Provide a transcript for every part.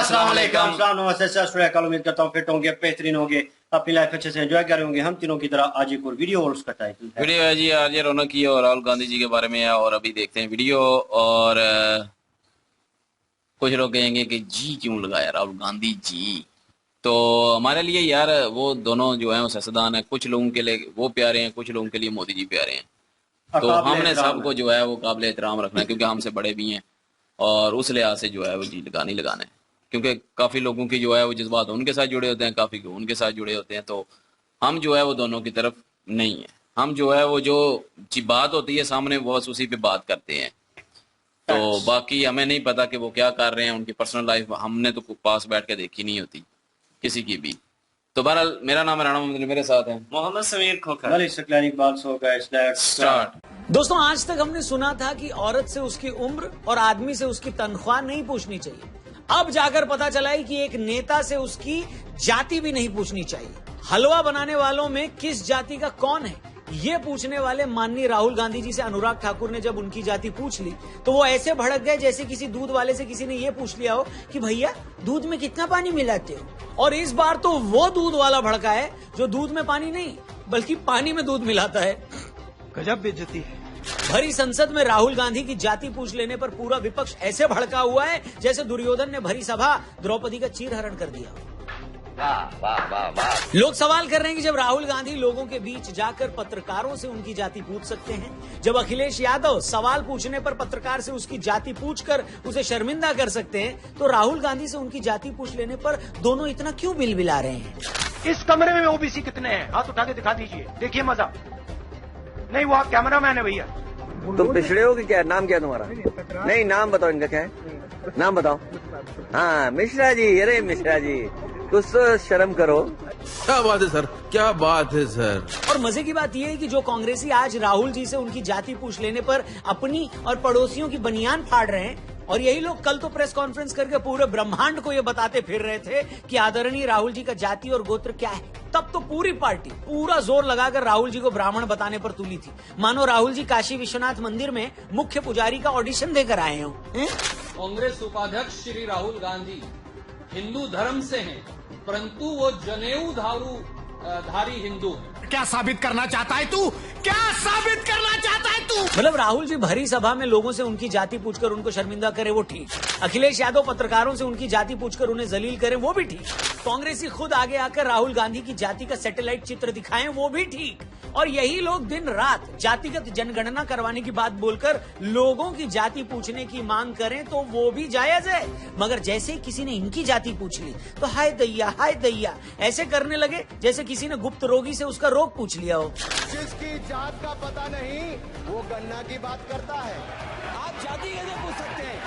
अस्सलाम वालेकुम। उम्मीद करता हूँ फिट होंगे, बेहतरीन होंगे, अपनी लाइफ अच्छे से एंजॉय कर रहे होंगे। हम तीनों की तरह आज एक और वीडियो और उसका टाइटल वीडियो है जी आज ये रौनक की और राहुल गांधी जी के बारे में है। और अभी देखते हैं वीडियो। और कुछ लोग कहेंगे कि जी क्यों लगाया राहुल गांधी जी। तो हमारे लिए यार वो दोनों जो है वो सियासतदान है। कुछ लोगों के लिए वो प्यारे हैं, कुछ लोगों के लिए मोदी जी प्यारे हैं। तो हमने सबको जो है वो काबिल एहतराम रखना है, क्योंकि हमसे बड़े भी हैं और उस लिहाज से जो है वो जी लगाना है। क्योंकि काफ़ी लोगों की जो है वो जज्बात उनके साथ जुड़े होते हैं, काफ़ी उनके साथ जुड़े होते हैं। तो हम जो है वो दोनों की तरफ नहीं है। हम जो है वो जो बात होती है सामने वो बस उसी पे बात करते हैं। तो बाकी हमें नहीं पता कि वो क्या कर रहे हैं, उनकी पर्सनल लाइफ हमने तो पास बैठ के देखी नहीं होती किसी की भी। तो बहरहाल मेरा नाम है राणा मोहम्मद, मेरे साथ है मोहम्मद समीर खोखर। स्टार्ट। दोस्तों, आज तक हमने सुना था कि औरत से उसकी उम्र और आदमी से उसकी तनख्वाह नहीं पूछनी चाहिए। अब जाकर पता चला है कि एक नेता से उसकी जाति भी नहीं पूछनी चाहिए। हलवा बनाने वालों में किस जाति का कौन है ये पूछने वाले माननीय राहुल गांधी जी से अनुराग ठाकुर ने जब उनकी जाति पूछ ली तो वो ऐसे भड़क गए जैसे किसी दूध वाले से किसी ने ये पूछ लिया हो कि भैया दूध में कितना पानी मिलाते हो। और इस बार तो वो दूध वाला भड़का है जो दूध में पानी नहीं बल्कि पानी में दूध मिलाता है। गजब बेइज्जती है। भरी संसद में राहुल गांधी की जाति पूछ लेने पर पूरा विपक्ष ऐसे भड़का हुआ है जैसे दुर्योधन ने भरी सभा द्रौपदी का चीरहरण कर दिया। वाह वाह वाह वाह। लोग सवाल कर रहे हैं कि जब राहुल गांधी लोगों के बीच जाकर पत्रकारों से उनकी जाति पूछ सकते हैं, जब अखिलेश यादव सवाल पूछने पर पत्रकार से उसकी जाति पूछकर उसे शर्मिंदा कर सकते हैं, तो राहुल गांधी से उनकी जाति पूछ लेने पर दोनों इतना क्यों बिलबिला रहे हैं। इस कमरे में ओबीसी कितने हैं? हाथ उठा के दिखा दीजिए, देखिए मजा। नहीं, वो आप कैमरा मैन है भैया। तुम पिछड़े हो कि क्या? नाम क्या तुम्हारा? नहीं, नाम बताओ इनका क्या है, नाम बताओ। हाँ, मिश्रा जी। अरे मिश्रा जी, कुछ तो शर्म करो। क्या बात है सर, क्या बात है सर। और मजे की बात यह है कि जो कांग्रेसी आज राहुल जी से उनकी जाति पूछ लेने पर अपनी और पड़ोसियों की बनियान फाड़ रहे हैं, और यही लोग कल तो प्रेस कॉन्फ्रेंस करके पूरे ब्रह्मांड को ये बताते फिर रहे थे कि आदरणीय राहुल जी का जाति और गोत्र क्या है, तब तो पूरी पार्टी पूरा जोर लगाकर राहुल जी को ब्राह्मण बताने पर तुली थी, मानो राहुल जी काशी विश्वनाथ मंदिर में मुख्य पुजारी का ऑडिशन देकर आए हो। कांग्रेस उपाध्यक्ष श्री राहुल गांधी हिंदू धर्म से हैं, परंतु वो जनेऊ धारी हिंदू हैं। क्या साबित करना चाहता है तू? क्या साबित करना चाहता है तू? मतलब राहुल जी भरी सभा में लोगों से उनकी जाति पूछकर उनको शर्मिंदा करे वो ठीक, अखिलेश यादव पत्रकारों से उनकी जाति पूछकर उन्हें जलील करे वो भी ठीक, कांग्रेसी खुद आगे आकर राहुल गांधी की जाति का सैटेलाइट चित्र दिखाएं वो भी ठीक, और यही लोग दिन रात जातिगत जनगणना करवाने की बात बोलकर लोगों की जाति पूछने की मांग करें तो वो भी जायज है। मगर जैसे ही किसी ने इनकी जाति पूछ ली तो हाय दैया ऐसे करने लगे जैसे किसी ने गुप्त रोगी से उसका रोग पूछ लिया हो। जिसकी जात का पता नहीं वो गन्ना की बात करता है। आप जाति कैसे पूछ सकते हैं?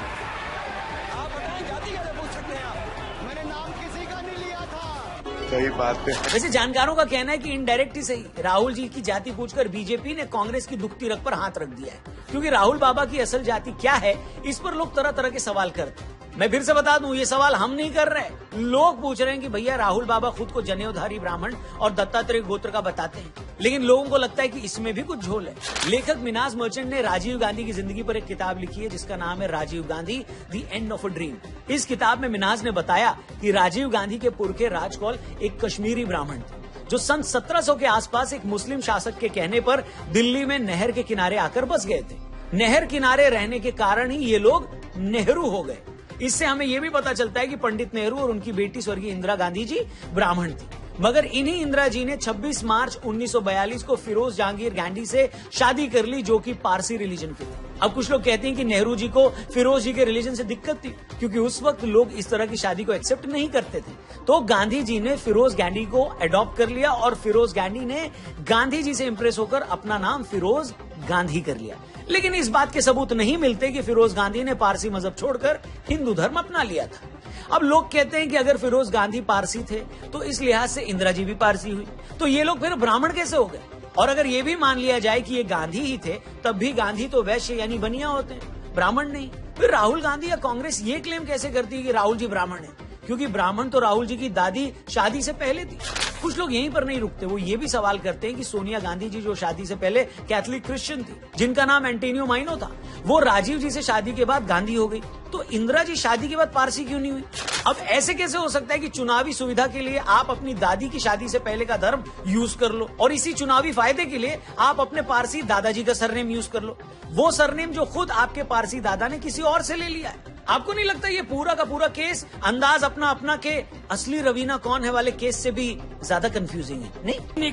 आप बताएं, जाति कैसे पूछ सकते हैं आप? मैंने नाम किसी का नहीं लिया था। सही बात है। वैसे जानकारों का कहना है कि इनडायरेक्ट ही सही राहुल जी की जाति पूछकर बीजेपी ने कांग्रेस की दुखती रग पर हाथ रख दिया है, क्योंकि राहुल बाबा की असल जाति क्या है इस पर लोग तरह तरह के सवाल करते हैं। मैं फिर से बता दूं, ये सवाल हम नहीं कर रहे, लोग पूछ रहे हैं कि भैया राहुल बाबा खुद को जनेऊधारी ब्राह्मण और दत्तात्रेय गोत्र का बताते हैं, लेकिन लोगों को लगता है कि इसमें भी कुछ झोल है। लेखक मिनाज मर्चेंट ने राजीव गांधी की जिंदगी पर एक किताब लिखी है जिसका नाम है Rajiv Gandhi the end of a dream. इस किताब में मिनाज ने बताया कि राजीव गांधी के पुरखे राजकौल एक कश्मीरी ब्राह्मण थे जो सन 1700 के आसपास एक मुस्लिम शासक के कहने पर दिल्ली में नहर के किनारे आकर बस गए थे। नहर किनारे रहने के कारण ही ये लोग नेहरू हो गए। इससे हमें यह भी पता चलता है कि पंडित नेहरू और उनकी बेटी स्वर्गीय इंदिरा गांधी जी ब्राह्मण थी, मगर इन्हीं इंदिरा जी ने 26 मार्च 1942 को फिरोज जहांगीर गांधी से शादी कर ली जो कि पारसी रिलीजन के थे। अब कुछ लोग कहते हैं कि नेहरू जी को फिरोज जी के रिलीजन से दिक्कत थी क्योंकि उस वक्त लोग इस तरह की शादी को एक्सेप्ट नहीं करते थे, तो गांधी जी ने फिरोज गांधी को अडॉप्ट कर लिया और फिरोज गांधी ने गांधी जी से इंप्रेस होकर अपना नाम फिरोज गांधी कर लिया। लेकिन इस बात के सबूत नहीं मिलते कि फिरोज गांधी ने पारसी मजहब छोड़कर हिंदू धर्म अपना लिया था। अब लोग कहते हैं कि अगर फिरोज गांधी पारसी थे तो इस लिहाज से इंदिरा जी भी पारसी हुई, तो ये लोग फिर ब्राह्मण कैसे हो गए? और अगर ये भी मान लिया जाए कि ये गांधी ही थे तब भी गांधी तो वैश्य यानी बनिया होते हैं, ब्राह्मण नहीं। फिर राहुल गांधी या कांग्रेस ये क्लेम कैसे करती है कि राहुल जी ब्राह्मण है? क्योंकि ब्राह्मण तो राहुल जी की दादी शादी से पहले थी। कुछ लोग यहीं पर नहीं रुकते, वो ये भी सवाल करते हैं कि सोनिया गांधी जी जो शादी से पहले कैथोलिक क्रिश्चियन थी, जिनका नाम एंटोनियो माइनो था, वो राजीव जी से शादी के बाद गांधी हो गई, तो इंदिरा जी शादी के बाद पारसी क्यों नहीं हुई? अब ऐसे कैसे हो सकता है कि चुनावी सुविधा के लिए आप अपनी दादी की शादी से पहले का धर्म यूज कर लो और इसी चुनावी फायदे के लिए आप अपने पारसी दादाजी का सरनेम यूज कर लो, वो सरनेम जो खुद आपके पारसी दादा ने किसी और से ले लिया है? आपको नहीं लगता ये पूरा का पूरा केस अंदाज अपना अपना के असली रवीना कौन है वाले केस से भी ज्यादा कंफ्यूजिंग है? नहीं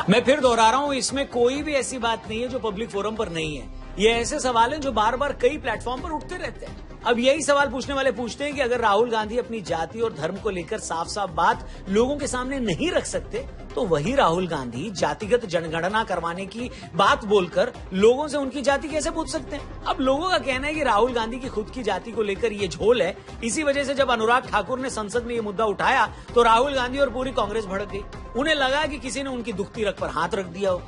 मैं फिर दोहरा रहा हूं, इसमें कोई भी ऐसी बात नहीं है जो पब्लिक फोरम पर नहीं है। ये ऐसे सवाल हैं जो बार बार कई प्लेटफॉर्म पर उठते रहते हैं। अब यही सवाल पूछने वाले पूछते हैं कि अगर राहुल गांधी अपनी जाति और धर्म को लेकर साफ साफ बात लोगों के सामने नहीं रख सकते, तो वही राहुल गांधी जातिगत जनगणना करवाने की बात बोलकर लोगों से उनकी जाति कैसे पूछ सकते हैं? अब लोगों का कहना है कि राहुल गांधी की खुद की जाति को लेकर ये झोल है, इसी वजह से जब अनुराग ठाकुर ने संसद में ये मुद्दा उठाया तो राहुल गांधी और पूरी कांग्रेस भड़क गई। उन्हें लगा कि किसी ने उनकी दुखती रग पर हाथ रख दिया हो।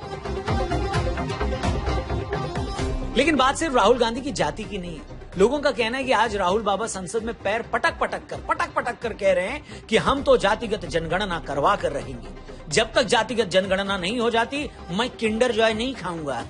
लेकिन बात सिर्फ राहुल गांधी की जाति की नहीं है। लोगों का कहना है कि आज राहुल बाबा संसद में पैर पटक पटक कर कह रहे हैं कि हम तो जातिगत जनगणना करवा कर रहेंगे। जब तक जातिगत जनगणना नहीं हो जाती मैं किंडर जॉय नहीं खाऊंगा।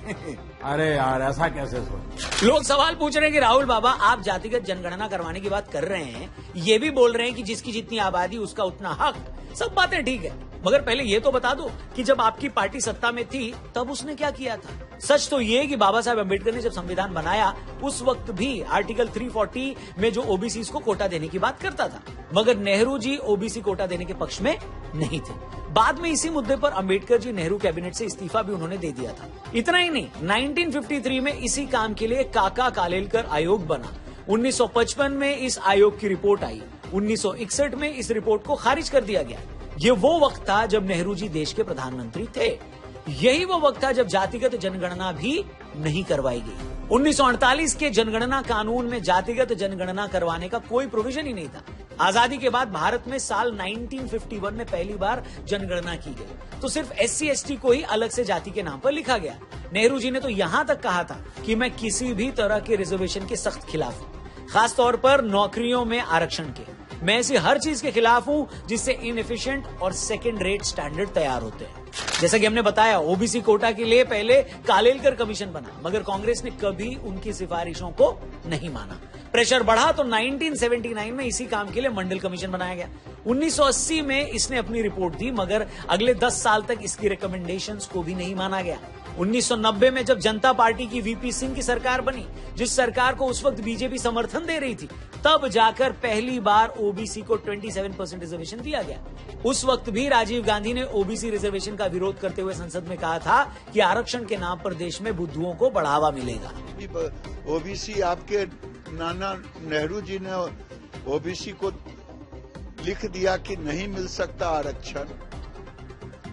अरे यार ऐसा कैसे सोच? लोग सवाल पूछ रहे हैं कि राहुल बाबा आप जातिगत जनगणना करवाने की बात कर रहे हैं, ये भी बोल रहे हैं कि जिसकी जितनी आबादी उसका उतना हक। सब बातें ठीक है, मगर पहले ये तो बता दो कि जब आपकी पार्टी सत्ता में थी तब उसने क्या किया था? सच तो ये कि बाबा साहब अम्बेडकर ने जब संविधान बनाया उस वक्त भी आर्टिकल 340 में जो ओबीसी को कोटा देने की बात करता था, मगर नेहरू जी ओबीसी कोटा देने के पक्ष में नहीं थे। बाद में इसी मुद्दे पर अम्बेडकर जी नेहरू कैबिनेट से इस्तीफा भी उन्होंने दे दिया था। इतना ही नहीं, 1953 में इसी काम के लिए काका कालेलकर आयोग बना। 1955 में इस आयोग की रिपोर्ट आई। 1961 में इस रिपोर्ट को खारिज कर दिया गया। ये वो वक्त था जब नेहरू जी देश के प्रधानमंत्री थे। यही वो वक्त था जब जातिगत जनगणना भी नहीं करवाई गई। 1948 के जनगणना कानून में जातिगत जनगणना करवाने का कोई प्रोविजन ही नहीं था। आजादी के बाद भारत में साल 1951 में पहली बार जनगणना की गई, तो सिर्फ SC/ST को ही अलग से जाति के नाम पर लिखा गया। नेहरू जी ने तो यहां तक कहा था कि मैं किसी भी तरह के रिजर्वेशन के सख्त खिलाफ हूं, खासतौर पर नौकरियों में आरक्षण के। मैं ऐसी हर चीज के खिलाफ हूं जिससे इनएफिशिएंट और सेकंड रेट स्टैंडर्ड तैयार होते हैं। जैसा कि हमने बताया, ओबीसी कोटा के लिए पहले कालेलकर कमीशन बना, मगर कांग्रेस ने कभी उनकी सिफारिशों को नहीं माना। प्रेशर बढ़ा तो 1979 में इसी काम के लिए मंडल कमीशन बनाया गया। 1980 में इसने अपनी रिपोर्ट दी, मगर अगले 10 साल तक इसकी रिकमेंडेशंस को भी नहीं माना गया। 1990 में जब जनता पार्टी की वीपी सिंह की सरकार बनी, जिस सरकार को उस वक्त बीजेपी समर्थन दे रही थी, तब जाकर पहली बार ओबीसी को 27% रिजर्वेशन दिया गया। उस वक्त भी राजीव गांधी ने ओबीसी रिजर्वेशन का विरोध करते हुए संसद में कहा था कि आरक्षण के नाम पर देश में बुद्धुओं को बढ़ावा मिलेगा। ओबीसी आपके नाना नेहरू जी ने ओबीसी को लिख दिया कि नहीं मिल सकता आरक्षण,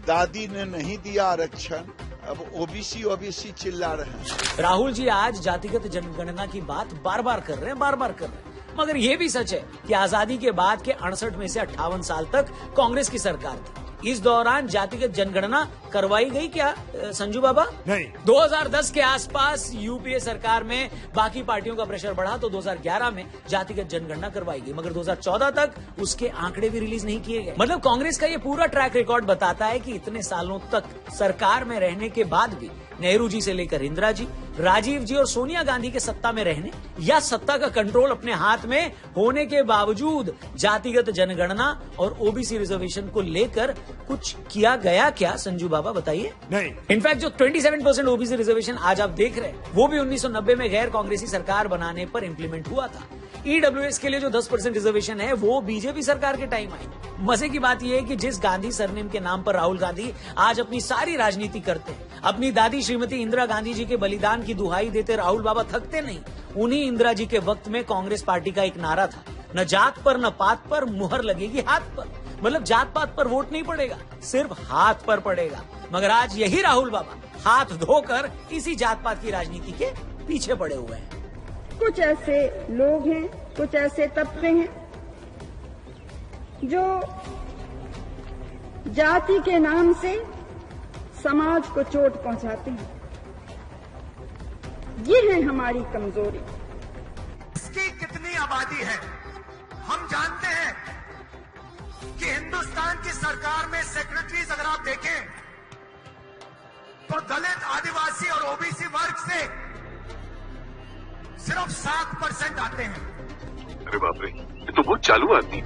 दादी ने नहीं दिया आरक्षण, अब ओबीसी चिल्ला रहे हैं। राहुल जी आज जातिगत जनगणना की बात बार बार कर रहे हैं, मगर यह भी सच है कि आजादी के बाद के 68 में से 58 साल तक कांग्रेस की सरकार थी। इस दौरान जातिगत जनगणना करवाई गई क्या संजू बाबा? नहीं। 2010 के आसपास यूपीए सरकार में बाकी पार्टियों का प्रेशर बढ़ा तो 2011 में जातिगत जनगणना करवाई गई, मगर 2014 तक उसके आंकड़े भी रिलीज नहीं किए गए। मतलब कांग्रेस का ये पूरा ट्रैक रिकॉर्ड बताता है कि इतने सालों तक सरकार में रहने के बाद भी नेहरू जी से लेकर इंदिरा जी, राजीव जी और सोनिया गांधी के सत्ता में रहने या सत्ता का कंट्रोल अपने हाथ में होने के बावजूद जातिगत जनगणना और ओबीसी रिजर्वेशन को लेकर कुछ किया गया क्या संजू बाबा, बताइए? नहीं। इनफैक्ट जो 27% ओबीसी रिजर्वेशन आज आप देख रहे हैं वो भी 1990 में गैर कांग्रेसी सरकार बनाने पर इंप्लीमेंट हुआ था। ईडब्ल्यूएस के लिए जो 10% रिजर्वेशन है वो बीजेपी सरकार के टाइम आई। मजे की बात यह है कि जिस गांधी सरनेम के नाम पर राहुल गांधी आज अपनी सारी राजनीति करते हैं, अपनी दादी श्रीमती इंदिरा गांधी जी के बलिदान की दुहाई देते राहुल बाबा थकते नहीं। उन्हीं इंदिरा जी के वक्त में कांग्रेस पार्टी का एक नारा था, न जात पर न पात पर मुहर लगेगी हाथ पर। मतलब जात पात पर वोट नहीं पड़ेगा, सिर्फ हाथ पर पड़ेगा। मगर आज यही राहुल बाबा हाथ धोकर इसी जात पात की राजनीति के पीछे पड़े हुए हैं। कुछ ऐसे लोग हैं, कुछ ऐसे तबके हैं जो जाति के नाम से समाज को चोट पहुंचाते हैं। ये है हमारी कमजोरी। इसकी कितनी आबादी है हम जानते हैं। हिंदुस्तान की सरकार में सेक्रेटरीज अगर आप देखें तो दलित, आदिवासी और ओबीसी वर्ग से सिर्फ 7% आते हैं। अरे बाप रे, ये तो बहुत चालू आदमी।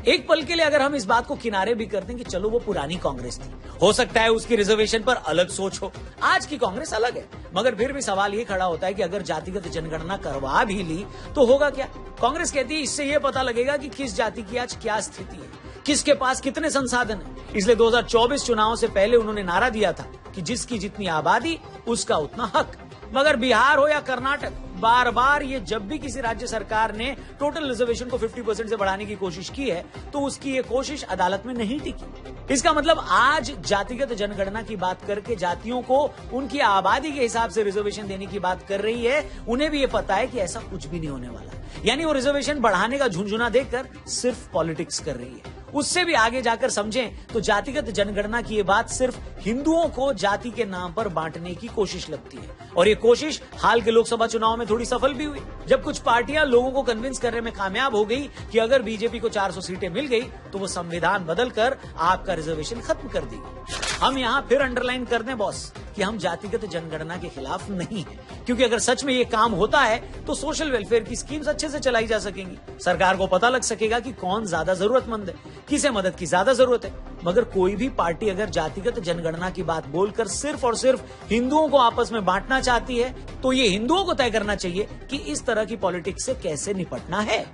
एक पल के लिए अगर हम इस बात को किनारे भी कर दें कि चलो वो पुरानी कांग्रेस थी, हो सकता है उसकी रिजर्वेशन पर अलग सोच हो, आज की कांग्रेस अलग है, मगर फिर भी सवाल ये खड़ा होता है कि अगर जातिगत जनगणना करवा भी ली तो होगा क्या? कांग्रेस कहती है इससे ये पता लगेगा कि किस जाति की आज क्या स्थिति है, किसके पास कितने संसाधन है। इसलिए 2024 चुनाव से पहले उन्होंने नारा दिया था कि जिसकी जितनी आबादी उसका उतना हक। मगर बिहार हो या कर्नाटक, बार बार ये जब भी किसी राज्य सरकार ने टोटल रिजर्वेशन को 50% से बढ़ाने की कोशिश की है तो उसकी ये कोशिश अदालत में नहीं टिकी। इसका मतलब आज जातिगत जनगणना की बात करके जातियों को उनकी आबादी के हिसाब से रिजर्वेशन देने की बात कर रही है, उन्हें भी ये पता है कि ऐसा कुछ भी नहीं होने वाला। यानी वो रिजर्वेशन बढ़ाने का झुंझुना देकर सिर्फ पॉलिटिक्स कर रही है। उससे भी आगे जाकर समझें तो जातिगत जनगणना की ये बात सिर्फ हिंदुओं को जाति के नाम पर बांटने की कोशिश लगती है, और ये कोशिश हाल के लोकसभा चुनाव में थोड़ी सफल भी हुई, जब कुछ पार्टियां लोगों को कन्विंस करने में कामयाब हो गई कि अगर बीजेपी को 400 सीटें मिल गई तो वो संविधान बदलकर आपका रिजर्वेशन खत्म कर देगी। हम यहाँ फिर अंडरलाइन कर दें बॉस कि हम जातिगत जनगणना के खिलाफ नहीं है, क्योंकि अगर सच में ये काम होता है तो सोशल वेलफेयर की स्कीम्स अच्छे से चलाई जा सकेंगी, सरकार को पता लग सकेगा कि कौन ज्यादा जरूरतमंद है, किसे मदद की ज्यादा जरूरत है। मगर कोई भी पार्टी अगर जातिगत जनगणना की बात बोलकर सिर्फ और सिर्फ हिंदुओं को आपस में बांटना चाहती है तो ये हिंदुओं को तय करना चाहिए कि इस तरह की पॉलिटिक्स से कैसे निपटना है।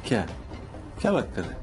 क्या बात कर रहे हैं?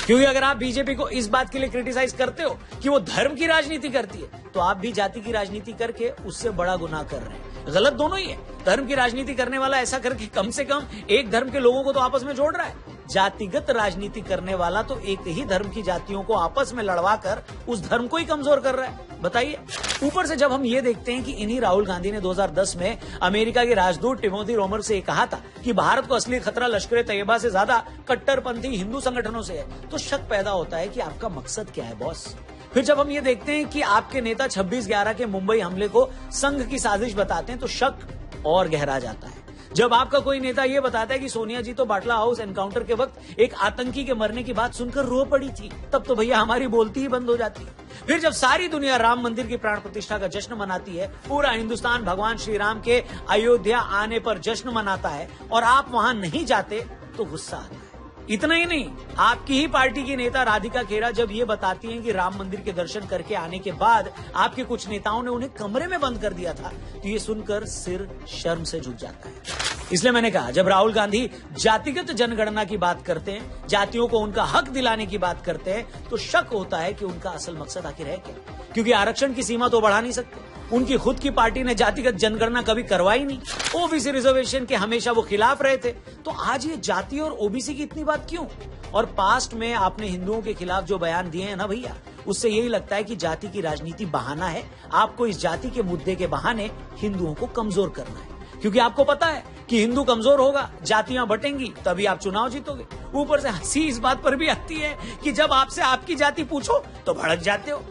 क्योंकि अगर आप बीजेपी को इस बात के लिए क्रिटिसाइज करते हो कि वो धर्म की राजनीति करती है, तो आप भी जाति की राजनीति करके उससे बड़ा गुनाह कर रहे हैं। गलत दोनों ही है। धर्म की राजनीति करने वाला ऐसा करके कम से कम एक धर्म के लोगों को तो आपस में जोड़ रहा है। जातिगत राजनीति करने वाला तो एक ही धर्म की जातियों को आपस में लड़वाकर उस धर्म को ही कमजोर कर रहा है। बताइए। ऊपर से जब हम ये देखते हैं कि इन्हीं राहुल गांधी ने 2010 में अमेरिका के राजदूत टिमोथी रोमर से कहा था कि भारत को असली खतरा लश्कर तैयबा से ज्यादा कट्टरपंथी हिंदू संगठनों से है, तो शक पैदा होता है कि आपका मकसद क्या है बॉस। फिर जब हम ये देखते हैं कि आपके नेता 26/11 के मुंबई हमले को संघ की साजिश बताते हैं तो शक और गहरा जाता है। जब आपका कोई नेता ये बताता है कि सोनिया जी तो बाटला हाउस एनकाउंटर के वक्त एक आतंकी के मरने की बात सुनकर रो पड़ी थी, तब तो भैया हमारी बोलती ही बंद हो जाती है। फिर जब सारी दुनिया राम मंदिर की प्राण प्रतिष्ठा का जश्न मनाती है, पूरा हिंदुस्तान भगवान श्री राम के अयोध्या आने पर जश्न मनाता है और आप वहां नहीं जाते तो गुस्सा आता है। इतना ही नहीं, आपकी ही पार्टी की नेता राधिका खेरा जब ये बताती हैं कि राम मंदिर के दर्शन करके आने के बाद आपके कुछ नेताओं ने उन्हें कमरे में बंद कर दिया था, तो ये सुनकर सिर शर्म से झुक जाता है। इसलिए मैंने कहा, जब राहुल गांधी जातिगत जनगणना की बात करते हैं, जातियों को उनका हक दिलाने की बात करते हैं, तो शक होता है कि उनका असल मकसद आखिर है क्या। क्योंकि आरक्षण की सीमा तो बढ़ा नहीं सकते, उनकी खुद की पार्टी ने जातिगत जनगणना कभी करवाई नहीं, ओबीसी रिजर्वेशन के हमेशा वो खिलाफ रहे थे, तो आज ये जाति और ओबीसी की इतनी बात क्यों। और पास्ट में आपने हिंदुओं के खिलाफ जो बयान दिए हैं ना भैया, उससे यही लगता है कि जाति की राजनीति बहाना है, आपको इस जाति के मुद्दे के बहाने हिंदुओं को कमजोर करना है। क्योंकि आपको पता है कि हिंदू कमजोर होगा, जातियां बटेंगी, तभी आप चुनाव जीतोगे। ऊपर से हंसी इस बात पर भी आती है कि जब आपसे आपकी जाति पूछो तो भड़क जाते हो।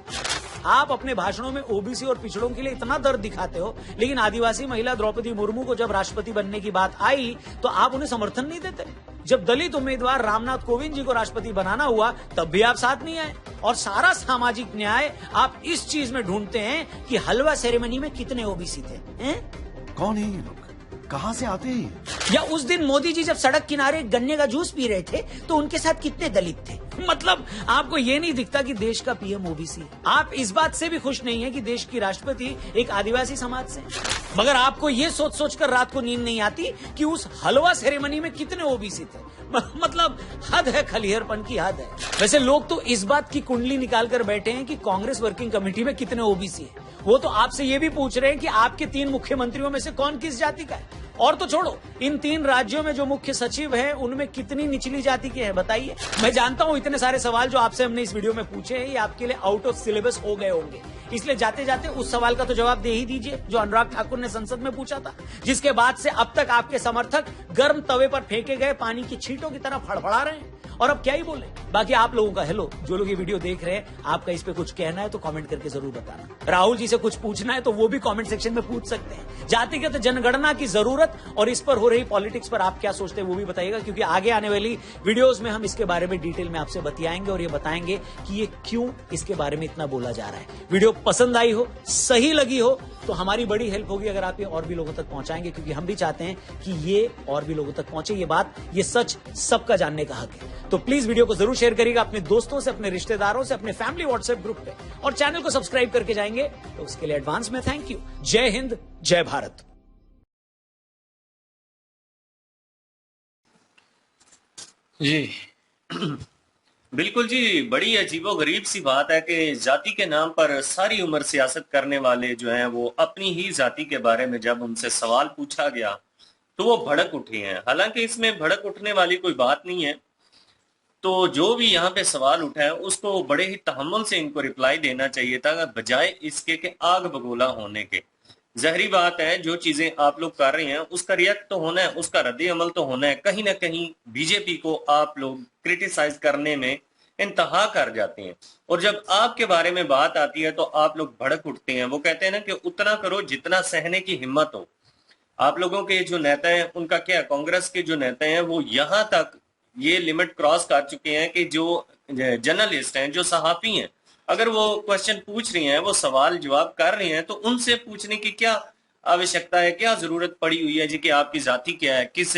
आप अपने भाषणों में ओबीसी और पिछड़ों के लिए इतना दर्द दिखाते हो, लेकिन आदिवासी महिला द्रौपदी मुर्मू को जब राष्ट्रपति बनने की बात आई तो आप उन्हें समर्थन नहीं देते। जब दलित उम्मीदवार रामनाथ कोविंद जी को राष्ट्रपति बनाना हुआ तब भी आप साथ नहीं आए। और सारा सामाजिक न्याय आप इस चीज में ढूंढते हैं कि हलवा सेरेमनी में कितने ओबीसी थे। कौन है ये लोग, कहां से आते हैं? या उस दिन मोदी जी जब सड़क किनारे गन्ने का जूस पी रहे थे तो उनके साथ कितने दलित थे। मतलब आपको ये नहीं दिखता कि देश का पीएम ओबीसी है। आप इस बात से भी खुश नहीं है कि देश की राष्ट्रपति एक आदिवासी समाज से, मगर आपको ये सोच सोचकर रात को नींद नहीं आती कि उस हलवा सेरेमनी में कितने ओबीसी थे। मतलब हद है, खलिहरपन की हद है। वैसे लोग तो इस बात की कुंडली निकाल कर बैठे हैं कि कांग्रेस वर्किंग कमेटी में कितने ओबीसी है। वो तो आपसे ये भी पूछ रहे हैं कि आपके 3 मुख्यमंत्रियों में से कौन किस जाति का है। और तो छोड़ो, इन 3 राज्यों में जो मुख्य सचिव हैं उनमें कितनी निचली जाति के हैं बताइए। मैं जानता हूं इतने सारे सवाल जो आपसे हमने इस वीडियो में पूछे हैं ये आपके लिए आउट ऑफ सिलेबस हो गए होंगे, इसलिए जाते जाते उस सवाल का तो जवाब दे ही दीजिए जो अनुराग ठाकुर ने संसद में पूछा था, जिसके बाद से अब तक आपके समर्थक गर्म तवे पर फेंके गए पानी की छींटों की तरह फड़फड़ा रहे हैं। और अब क्या ही बोले। बाकी आप लोगों का हेलो, जो लोग ये वीडियो देख रहे हैं, आपका इस पे कुछ कहना है तो कमेंट करके जरूर बताना। राहुल जी से कुछ पूछना है तो वो भी कमेंट सेक्शन में पूछ सकते हैं। जातिगत जनगणना की जरूरत और इस पर हो रही पॉलिटिक्स पर आप क्या सोचते हैं वो भी बताइएगा, क्योंकि आगे आने वाली वीडियोस में हम इसके बारे में डिटेल में आपसे बतियाएंगे और ये बताएंगे कि ये क्यों इसके बारे में इतना बोला जा रहा है। वीडियो पसंद आई हो, सही लगी हो तो हमारी बड़ी हेल्प होगी अगर आप ये और भी लोगों तक पहुंचाएंगे, क्योंकि हम भी चाहते हैं कि ये और भी लोगों तक पहुंचे। ये बात, ये सच सबका जानने का हक है। तो प्लीज वीडियो को जरूर शेयर करिएगा अपने दोस्तों से, अपने रिश्तेदारों से, अपने फैमिली व्हाट्सएप ग्रुप पे, और चैनल को सब्सक्राइब करके जाएंगे तो उसके लिए एडवांस में थैंक यू। जय हिंद, जय भारत। जी बिल्कुल जी, बड़ी अजीबोगरीब सी बात है कि जाति के नाम पर सारी उम्र सियासत करने वाले जो हैं वो अपनी ही जाति के बारे में जब उनसे सवाल पूछा गया तो वो भड़क उठे हैं। हालांकि इसमें भड़क उठने वाली कोई बात नहीं है। तो जो भी यहाँ पे सवाल उठा है उसको बड़े ही तहम्मुल से इनको रिप्लाई देना चाहिए था, बजाय इसके के आग बगोला होने के। जहरी बात है, जो चीजें आप लोग कर रहे हैं उसका रिएक्ट तो होना है, उसका रद्द अमल तो होना है। कहीं ना कहीं बीजेपी को आप लोग क्रिटिसाइज करने में इंतहा कर जाते हैं, और जब आपके बारे में बात आती है तो आप लोग भड़क उठते हैं। वो कहते हैं ना कि उतना करो जितना सहने की हिम्मत हो। आप लोगों के जो नेता हैं उनका क्या, कांग्रेस के जो नेता हैं वो यहाँ तक ये लिमिट क्रॉस कर चुके हैं कि जो जर्नलिस्ट हैं, जो सहाफी हैं, अगर वो क्वेश्चन पूछ रही हैं, वो सवाल जवाब कर रहे हैं, तो उनसे पूछने की क्या आवश्यकता है, क्या जरूरत पड़ी हुई है जी कि आपकी जाति क्या है, किस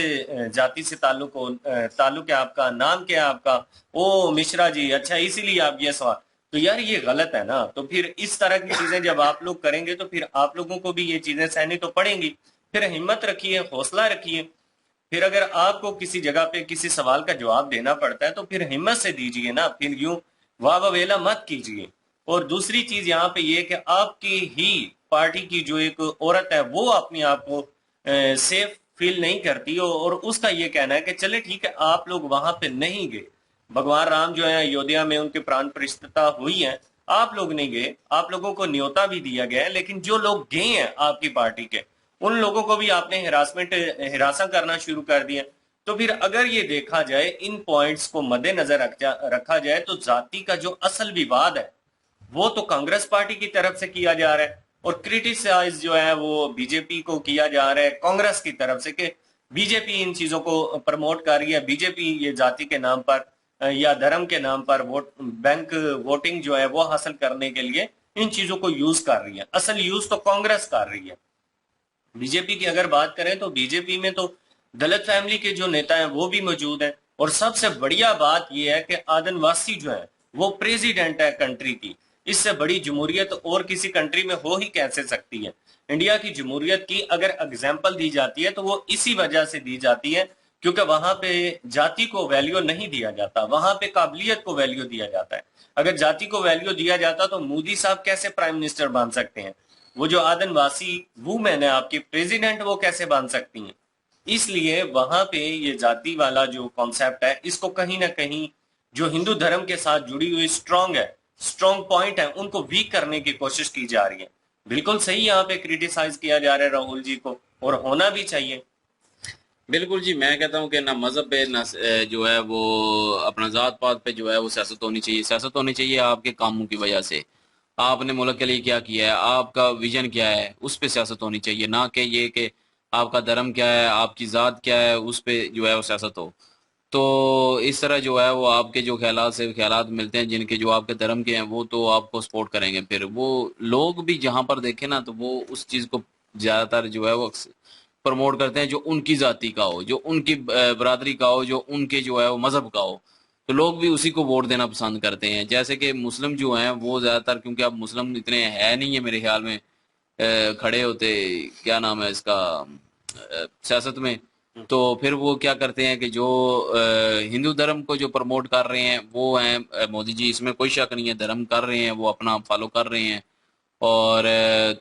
जाति से ताल्लुक है आपका, नाम क्या है आपका, ओ मिश्रा जी, अच्छा इसीलिए आप ये सवाल। तो यार ये गलत है ना। तो फिर इस तरह की चीजें जब आप लोग करेंगे तो फिर आप लोगों को भी ये चीजें सहनी तो पड़ेंगी। फिर हिम्मत रखिए, हौसला रखिए। फिर अगर आपको किसी जगह पे किसी सवाल का जवाब देना पड़ता है तो फिर हिम्मत से दीजिए ना, फिर यूं वाह वेला मत कीजिए। और दूसरी चीज यहाँ पे ये कि आपकी ही पार्टी की जो एक औरत है वो अपने आप को सेफ फील नहीं करती, और उसका ये कहना है कि चले ठीक है आप लोग वहां पे नहीं गए, भगवान राम जो है अयोध्या में उनके प्राण प्रतिष्ठा हुई है, आप लोग नहीं गए, आप लोगों को न्योता भी दिया गया है, लेकिन जो लोग गए हैं आपकी पार्टी के उन लोगों को भी आपने हिरासा करना शुरू कर दिया। तो फिर अगर ये देखा जाए, इन पॉइंट्स को मद्देनजर रखा जाए तो जाति का जो असल विवाद है वो तो कांग्रेस पार्टी की तरफ से किया जा रहा है, और क्रिटिसाइज जो है वो बीजेपी को किया जा रहा है कांग्रेस की तरफ से कि बीजेपी इन चीजों को प्रमोट कर रही है, बीजेपी ये जाति के नाम पर या धर्म के नाम पर बैंक वोटिंग जो है वो हासिल करने के लिए इन चीजों को यूज कर रही है। असल यूज तो कांग्रेस कर रही है। बीजेपी की अगर बात करें तो बीजेपी में तो दलित फैमिली के जो नेता हैं वो भी मौजूद हैं, और सबसे बढ़िया बात यह है कि आदिवासी जो है वो प्रेसिडेंट है कंट्री की। इससे बड़ी जमहूरियत और किसी कंट्री में हो ही कैसे सकती है। इंडिया की जमहूरियत की अगर एग्जाम्पल दी जाती है तो वो इसी वजह से दी जाती है क्योंकि वहां पे जाति को वैल्यू नहीं दिया जाता, वहां पे काबिलियत को वैल्यू दिया जाता है। अगर जाति को वैल्यू दिया जाता तो मोदी साहब कैसे प्राइम मिनिस्टर बन सकते हैं, वो जो आदिवासी वुमेन है आपकी प्रेसिडेंट वो कैसे बन सकती हैं। इसलिए वहां पे ये जाति वाला जो कॉन्सेप्ट है इसको कहीं ना कहीं जो हिंदू धर्म के साथ जुड़ी हुई स्ट्रॉन्ग पॉइंट है उनको वीक करने की कोशिश की जा रही है। बिल्कुल सही यहाँ पे क्रिटिसाइज किया जा रहा है राहुल जी को, और होना भी चाहिए। बिल्कुल जी, मैं कहता हूँ कि ना मजहब पे ना जो है वो अपना जात पात पे जो है वो सियासत होनी चाहिए। सियासत होनी चाहिए आपके कामों की वजह से, आपने मुल्क के लिए क्या किया है, आपका विजन क्या है, उस पे सियासत होनी चाहिए। ना कि ये कि आपका धर्म क्या है, आपकी जात क्या है, उस पे जो है वो सियासत हो। तो इस तरह जो है वो आपके जो ख्यालात से ख्यालात मिलते हैं जिनके जो आपके धर्म के हैं वो तो आपको सपोर्ट करेंगे। फिर वो लोग भी जहां पर देखें ना तो वो उस चीज को ज्यादातर जो है वो प्रमोट करते हैं जो उनकी जाति का हो, जो उनकी बरादरी का हो, जो उनके जो है वो मजहब का हो, तो लोग भी उसी को वोट देना पसंद करते हैं। जैसे कि मुस्लिम जो हैं वो ज्यादातर, क्योंकि अब मुस्लिम इतने है नहीं है मेरे ख्याल में खड़े होते, क्या नाम है इसका, सियासत में, तो फिर वो क्या करते हैं कि जो हिंदू धर्म को जो प्रमोट कर रहे हैं वो हैं मोदी जी, इसमें कोई शक नहीं है, धर्म कर रहे हैं, वो अपना फॉलो कर रहे हैं। और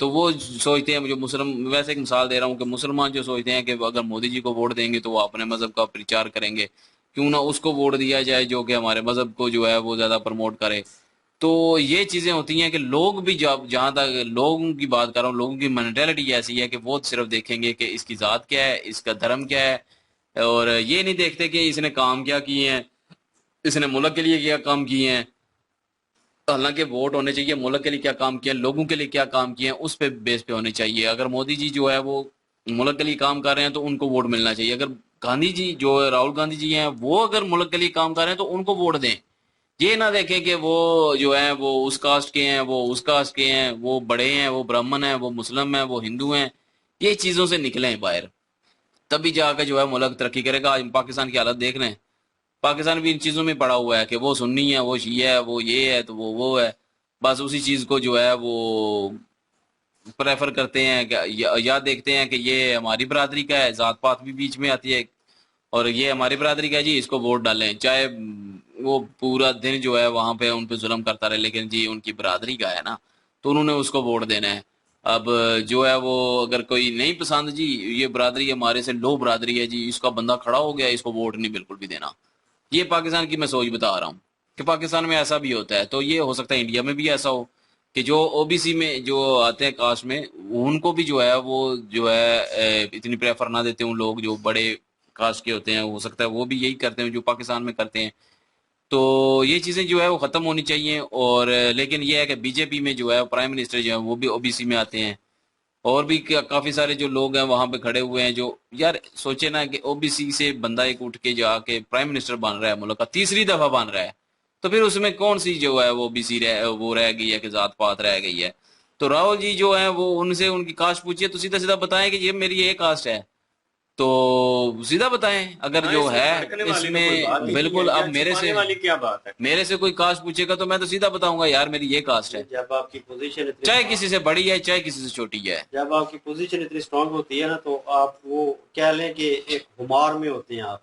तो वो सोचते हैं, जो मुस्लिम, वैसे एक मिसाल दे रहा हूँ कि मुसलमान जो सोचते हैं कि अगर मोदी जी को वोट देंगे तो वो अपने मजहब का प्रचार करेंगे, क्यों ना उसको वोट दिया जाए जो कि हमारे मजहब को जो है वो ज्यादा प्रमोट करे। तो ये चीजें होती हैं कि लोग भी, जहां तक लोगों की बात कर रहा हूँ, लोगों की मेंटेलिटी ऐसी है कि वो सिर्फ देखेंगे कि इसकी जात क्या है, इसका धर्म क्या है, और ये नहीं देखते कि इसने काम क्या किए हैं, इसने मुल्क के लिए क्या काम किए हैं, हालांकि वोट होने चाहिए मुल्क के लिए क्या काम किया, लोगों के लिए क्या काम किए हैं, उस पे बेस पे होने चाहिए। अगर मोदी जी जो है वो मुल्क के लिए काम कर रहे हैं तो उनको वोट मिलना चाहिए। अगर गांधी जी जो है, राहुल गांधी जी हैं, वो अगर मुल्क के लिए काम कर रहे हैं तो उनको वोट दें। ये ना देखें कि वो जो है वो उस कास्ट के हैं, वो उस कास्ट के हैं, वो बड़े हैं, वो ब्राह्मण हैं, वो मुस्लिम हैं, वो हिंदू हैं। ये चीजों से निकलें बाहर, तभी जाकर जो है मुल्क तरक्की करेगा। आज पाकिस्तान की हालत देख रहे हैं, पाकिस्तान भी इन चीजों में पड़ा हुआ है कि वो सुन्नी है, वो शिया है, वो ये है तो वो है। बस उसी चीज को जो है वो प्रेफर करते हैं या देखते हैं कि ये हमारी बरादरी का है, जात पात भी बीच में आती है, और ये हमारी बरादरी का है जी, इसको वोट डालें, चाहे वो पूरा दिन जो है वहां पे उन पे जुल्म करता रहे, लेकिन जी उनकी बरादरी का है ना, तो उन्होंने उसको वोट देना है। अब जो है वो अगर कोई नहीं पसंद, जी ये बरादरी हमारे से लो बरादरी है जी, इसका बंदा खड़ा हो गया, इसको वोट नहीं बिल्कुल भी देना। ये पाकिस्तान की मैं सोच बता रहा हूँ कि पाकिस्तान में ऐसा भी होता है, तो ये हो सकता है इंडिया में भी ऐसा हो कि जो ओबीसी में जो आते हैं कास्ट में, उनको भी जो है वो जो है इतनी प्रेफर ना देते हैं। लोग जो बड़े कास्ट के होते हैं, हो सकता है वो भी यही करते हैं जो पाकिस्तान में करते हैं। तो ये चीजें जो है वो खत्म होनी चाहिए। और लेकिन ये है कि बीजेपी में जो है प्राइम मिनिस्टर जो है वो भी ओबीसी में आते हैं, और भी काफी सारे जो लोग हैं वहां पे खड़े हुए हैं। जो यार सोचे ना कि ओबीसी से बंदा एक उठ के जाके प्राइम मिनिस्टर बन रहा है, मुल्क का तीसरी दफा बन रहा है, तो फिर उसमें कौन सी जो है वो ओबीसी वो रह गई है कि जात पात रह गई है। तो राहुल जी जो है वो उनसे उनकी कास्ट पूछिए तो सीधा सीधा बताएं कि ये मेरी ये कास्ट है, तो सीधा बताएं। अगर जो है इसमें बिल्कुल, अब मेरे से कोई कास्ट पूछेगा तो मैं तो सीधा बताऊंगा यार मेरी ये कास्ट है, जब आपकी पोजीशन चाहे किसी से बड़ी है चाहे किसी से छोटी है। जब आपकी पोजीशन इतनी स्ट्रांग होती है ना, तो आप वो कह लें कि एक खुमार में होते हैं आप,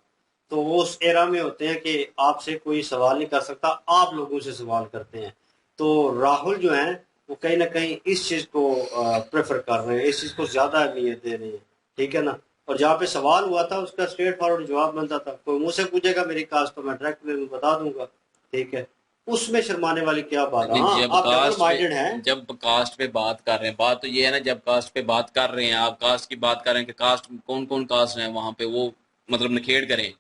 तो वो उस एरा में होते हैं कि आपसे कोई सवाल नहीं कर सकता, आप लोगों से सवाल करते हैं। तो राहुल जो है वो कहीं ना कहीं इस चीज को प्रेफर कर रहे हैं, इस चीज को ज्यादा अहमियत दे रहे हैं, ठीक है ना। और जहाँ पे सवाल हुआ था उसका स्ट्रेट फॉरवर्ड जवाब मिलता था। कोई मुझसे पूछेगा मेरी कास्ट तो मैं डायरेक्ट में बता दूंगा, ठीक है। उसमें शर्माने वाली क्या बात है? हाँ, आप डबल माइंडेड हैं। जब कास्ट पे बात कर रहे हैं, बात तो ये है ना, जब कास्ट पे बात कर रहे हैं, आप कास्ट की बात कर रहे हैं कि कास्ट कौन कौन कास्ट है वहां पे, वो मतलब निखेड़ करें।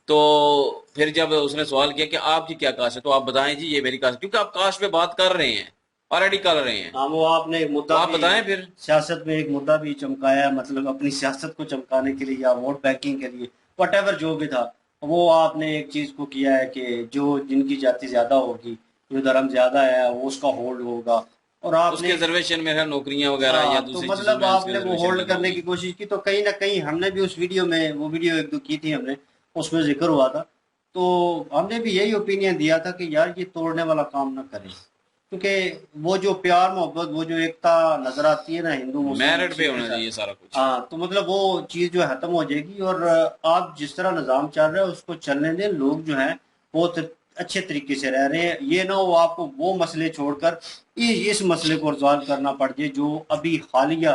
तो फिर जब उसने सवाल किया कि आपकी क्या कास्ट है, तो आप बताएं जी ये मेरी कास्ट, क्योंकि आप कास्ट पे बात कर रहे हैं, ऑलरेडी कर रहे हैं। हाँ, वो आपने एक मुद्दा, आप बताएं फिर। सियासत में एक मुद्दा भी चमकाया, मतलब अपनी सियासत को चमकाने के लिए या वोट बैंकिंग के लिए, व्हाटएवर जो भी था, वो आपने एक चीज को किया है कि जो जिनकी जाति ज्यादा होगी, जो धर्म ज्यादा है, वो उसका होल्ड होगा। और आप उसके रिजर्वेशन में है नौकरियां वगैरह या दूसरी, तो मतलब आपने वो होल्ड करने की कोशिश की। तो कहीं ना कहीं हमने भी उस वीडियो में, वो वीडियो एक दो की थी हमने, उसमें जिक्र हुआ था, तो हमने भी यही ओपिनियन दिया था कि यार ये तोड़ने वाला काम ना करें, क्योंकि वो जो प्यार मोहब्बत, वो जो एकता नजर आती है ना हिंदू मुस्लिम, मेरिट पे होना चाहिए सारा कुछ। हाँ, तो मतलब वो चीज जो है खत्म हो जाएगी। और आप जिस तरह निजाम चल रहा है उसको चलने दें। लोग जो है बहुत अच्छे तरीके से रह रहे हैं। ये ना वो आपको वो मसले छोड़कर इस मसले को रिजॉल्व करना पड़ जाए जो अभी हालिया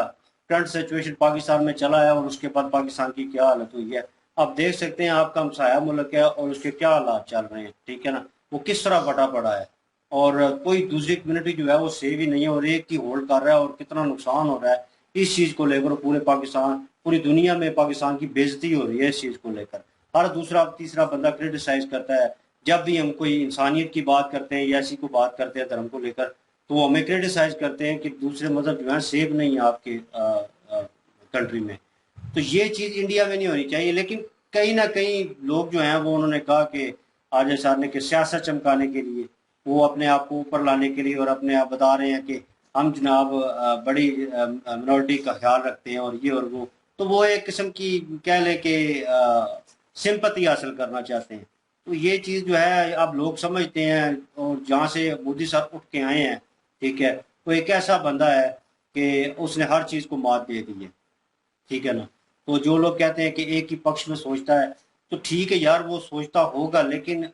करंट सिचुएशन पाकिस्तान में चला है, और उसके बाद पाकिस्तान की क्या हालत हुई है। आप देख सकते हैं आपका हमसाया मुल्क है और उसके क्या हालात चल रहे हैं, ठीक है ना, वो किस तरह बटा पड़ा है। और कोई दूसरी कम्युनिटी जो है वो सेव ही नहीं है, और एक ही होल्ड कर रहा है, और कितना नुकसान हो रहा है इस चीज को लेकर। पूरे पाकिस्तान, पूरी दुनिया में पाकिस्तान की बेइज्जती हो रही है इस चीज को लेकर। हर दूसरा तीसरा बंदा क्रिटिसाइज करता है। जब भी हम कोई इंसानियत की बात करते हैं या ऐसी को बात करते हैं धर्म को लेकर, तो वो हमें क्रिटिसाइज करते हैं कि दूसरे मजहब जो है सेफ नहीं है आपके कंट्री में। तो ये चीज इंडिया में नहीं होनी चाहिए। लेकिन कहीं ना कहीं लोग जो हैं वो उन्होंने कहा कि आजम साहब ने कि सियासत चमकाने के लिए, वो अपने आप को ऊपर लाने के लिए, और अपने आप बता रहे हैं कि हम जनाब बड़ी मिनॉरिटी का ख्याल रखते हैं और ये और वो। तो वो एक किस्म की कह ले कि सिंपैथी हासिल करना चाहते हैं। तो ये चीज जो है अब लोग समझते हैं। और जहाँ से मोदी साहब उठ के आए हैं, ठीक है, वो एक ऐसा बंदा है कि उसने हर चीज को मात दे दी है, ठीक है ना। तो जो लोग कहते हैं कि एक ही पक्ष में सोचता है, तो ठीक है यार, वो सोचता होगा, लेकिन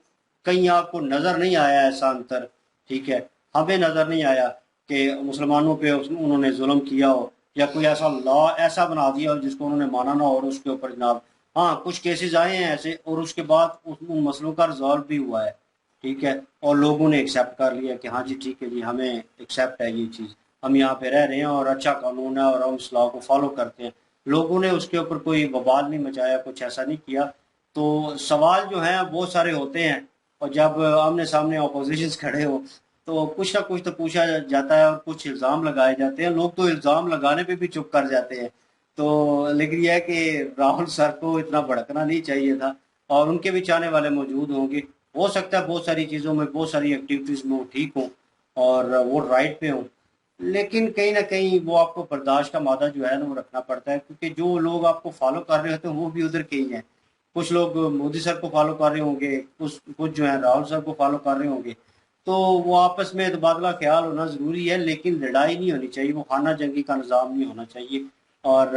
कहीं आपको नजर नहीं आया ऐसा अंतर, ठीक है। हमें नजर नहीं आया कि मुसलमानों पे उन्होंने जुल्म किया हो, या कोई ऐसा लॉ ऐसा बना दिया हो जिसको उन्होंने माना ना हो, और उसके ऊपर जनाब हाँ कुछ केसेस आए हैं ऐसे, और उसके बाद उन मसलों का रिजॉल्व भी हुआ है, ठीक है। और लोगों ने एक्सेप्ट कर लिया कि हाँ जी ठीक है जी, हमें एक्सेप्ट है ये चीज़, हम यहाँ पे रह रहे हैं और अच्छा कानून है और हम इस लॉ को फॉलो करते हैं। लोगों ने उसके ऊपर कोई बवाल नहीं मचाया, कुछ ऐसा नहीं किया। तो सवाल जो है बहुत सारे होते हैं, और जब आमने सामने ऑपोजिशन खड़े हो तो कुछ ना कुछ तो पूछा जाता है और कुछ इल्ज़ाम लगाए जाते हैं। लोग तो इल्ज़ाम लगाने पे भी चुप कर जाते हैं। तो लेकिन यह है कि राहुल सर को इतना भड़कना नहीं चाहिए था, और उनके भी चाहने वाले मौजूद होंगे। हो सकता है बहुत सारी चीज़ों में, बहुत सारी एक्टिविटीज़ में वो ठीक हों और वो राइट पे हों, लेकिन कहीं ना कहीं वो आपको बर्दाश्त का मादा जो है ना वो रखना पड़ता है, क्योंकि जो लोग आपको फॉलो कर रहे होते हैं वो भी उधर के ही हैं। कुछ लोग मोदी सर को फॉलो कर रहे होंगे, कुछ जो है राहुल सर को फॉलो कर रहे होंगे। तो वो आपस में तबादला ख्याल होना ज़रूरी है, लेकिन लड़ाई नहीं होनी चाहिए, वो खाना जंगी का निज़ाम नहीं होना चाहिए। और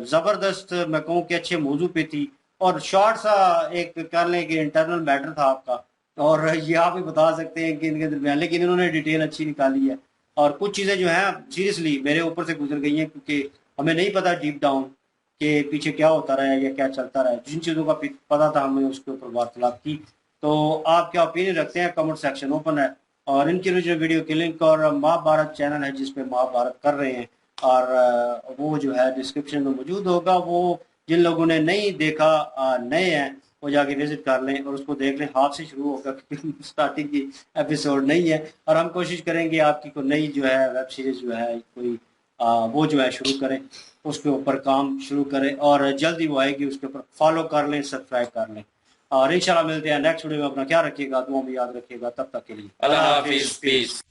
ज़बरदस्त मैं कहूँ कि अच्छे मौजू पे थी, और शॉर्ट सा एक कर लें कि इंटरनल मैटर था आपका, और ये आप ही बता सकते हैं कि इनके दरमियान, लेकिन इन्होंने डिटेल अच्छी निकाली है। और कुछ चीज़ें जो हैं सीरियसली मेरे ऊपर से गुजर गई हैं, क्योंकि हमें नहीं पता डीप डाउन के पीछे क्या होता रहा है या क्या चलता रहा है। जिन चीज़ों का पता था हमने उसके ऊपर वार्तालाप की। तो आप क्या ओपिनियन रखते हैं? कमेंट सेक्शन ओपन है, और इनकी ओरिजिनल वीडियो की लिंक और महाभारत चैनल है जिसपे महाभारत कर रहे हैं, और वो जो है डिस्क्रिप्शन में मौजूद होगा। वो जिन लोगों ने नहीं देखा, नए हैं, वो जाके विजिट कर लें और उसको देख लें। हाथ से शुरू होगा क्योंकि स्टार्टिंग की एपिसोड नहीं है, और हम कोशिश करेंगे आपकी कोई नई जो है वेब सीरीज जो है कोई वो जो है शुरू करें, उसके ऊपर काम शुरू करें, और जल्दी वो आएगी, उसके ऊपर फॉलो कर लें, सब्सक्राइब कर लें, और इंशाल्लाह मिलते हैं नेक्स्ट वीडियो में। अपना ख्याल रखिएगा, दुआ में याद रखिएगा। तब तक के लिए अल्लाह हाफिज, पीस।